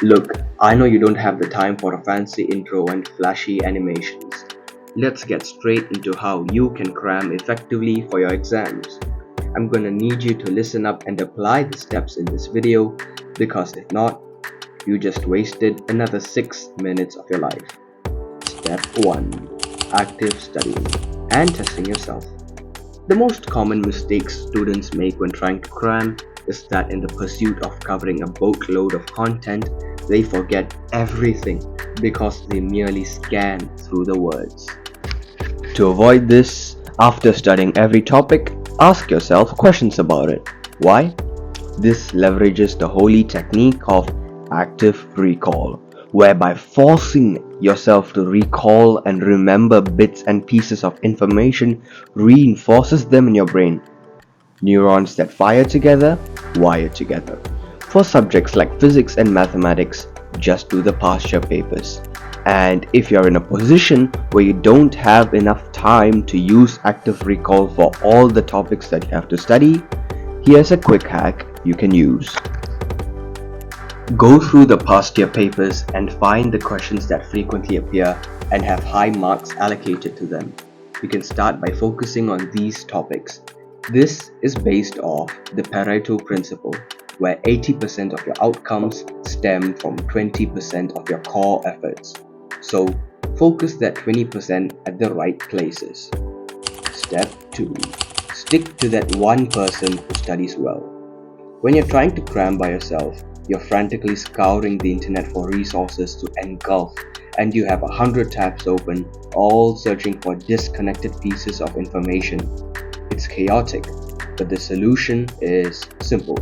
Look, I know you don't have the time for a fancy intro and flashy animations. Let's get straight into how you can cram effectively for your exams. I'm gonna need you to listen up and apply the steps in this video because if not, you just wasted another 6 minutes of your life. Step 1. Active studying and testing yourself. The most common mistakes students make when trying to cram is that in the pursuit of covering a boatload of content, they forget everything because they merely scan through the words. To avoid this, after studying every topic, ask yourself questions about it. Why? This leverages the holy technique of active recall, whereby forcing yourself to recall and remember bits and pieces of information reinforces them in your brain. Neurons that fire together, wire together. For subjects like physics and mathematics, just do the past year papers. And if you're in a position where you don't have enough time to use active recall for all the topics that you have to study, here's a quick hack you can use. Go through the past year papers and find the questions that frequently appear and have high marks allocated to them. You can start by focusing on these topics. This is based off the Pareto principle, where 80% of your outcomes stem from 20% of your core efforts. So, focus that 20% at the right places. Step 2. Stick to that one person who studies well. When you're trying to cram by yourself, you're frantically scouring the internet for resources to engulf, and you have 100 tabs open, all searching for disconnected pieces of information. It's chaotic, but the solution is simple.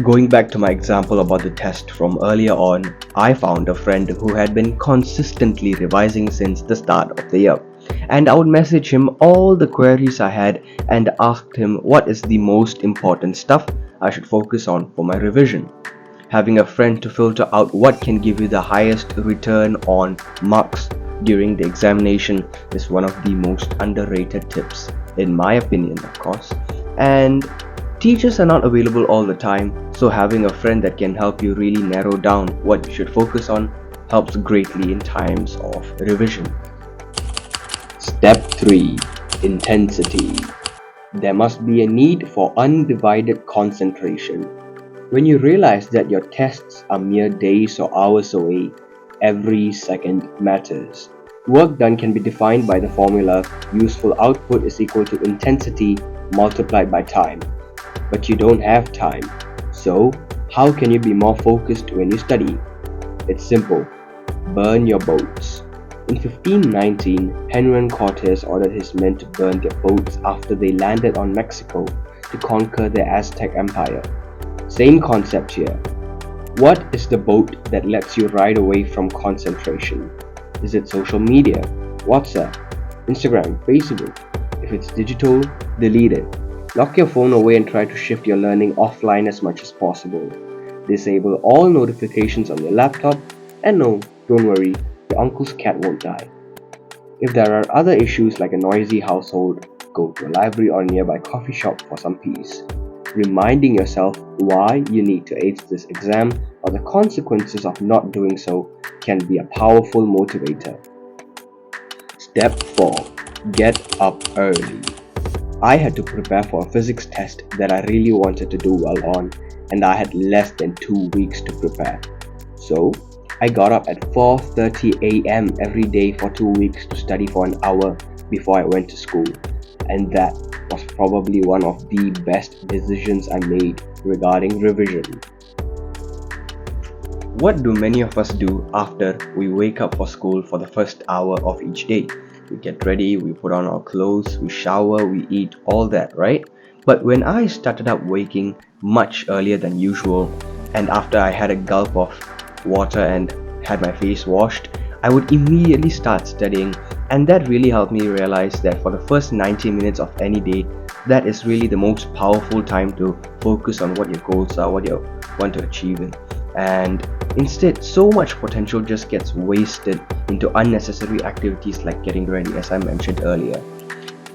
Going back to my example about the test from earlier on, I found a friend who had been consistently revising since the start of the year, and I would message him all the queries I had and asked him what is the most important stuff I should focus on for my revision. Having a friend to filter out what can give you the highest return on marks during the examination is one of the most underrated tips, in my opinion, of course. And teachers are not available all the time, so having a friend that can help you really narrow down what you should focus on helps greatly in times of revision. Step 3. Intensity. There must be a need for undivided concentration. When you realize that your tests are mere days or hours away, every second matters. Work done can be defined by the formula useful output is equal to intensity multiplied by time. But you don't have time. So, how can you be more focused when you study? It's simple. Burn your boats. In 1519, Henry Cortes ordered his men to burn their boats after they landed on Mexico to conquer the Aztec Empire. Same concept here. What is the boat that lets you ride away from concentration? Is it social media, WhatsApp, Instagram, Facebook? If it's digital, delete it. Lock your phone away and try to shift your learning offline as much as possible. Disable all notifications on your laptop, and no, don't worry, your uncle's cat won't die. If there are other issues like a noisy household, go to a library or nearby coffee shop for some peace. Reminding yourself why you need to ace this exam or the consequences of not doing so can be a powerful motivator. Step 4. Get up early. I had to prepare for a physics test that I really wanted to do well on, and I had less than 2 weeks to prepare. So, I got up at 4:30 a.m. every day for 2 weeks to study for an hour before I went to school, and that was probably one of the best decisions I made regarding revision. What do many of us do after we wake up for school for the first hour of each day? We get ready, we put on our clothes, we shower, we eat, all that, right? But when I started up waking much earlier than usual, and after I had a gulp of water and had my face washed, I would immediately start studying, and that really helped me realize that for the first 90 minutes of any day, that is really the most powerful time to focus on what your goals are, what you want to achieve in. And instead, so much potential just gets wasted into unnecessary activities like getting ready, as I mentioned earlier.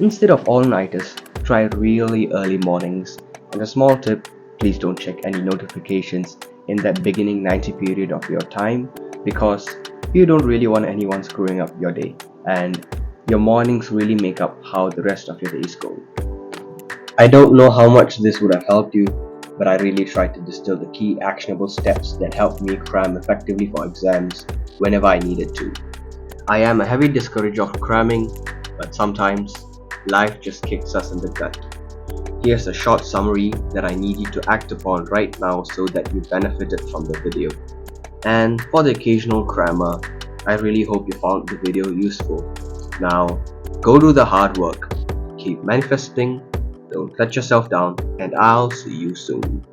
Instead of all-nighters, try really early mornings. And a small tip, please don't check any notifications in that beginning 90 period of your time, because you don't really want anyone screwing up your day, and your mornings really make up how the rest of your days go. I don't know how much this would have helped you, but I really tried to distill the key actionable steps that helped me cram effectively for exams whenever I needed to. I am a heavy discourager of cramming, but sometimes life just kicks us in the gut. Here's a short summary that I need you to act upon right now so that you benefited from the video. And for the occasional crammer, I really hope you found the video useful. Now, go do the hard work, keep manifesting, don't let yourself down, and I'll see you soon.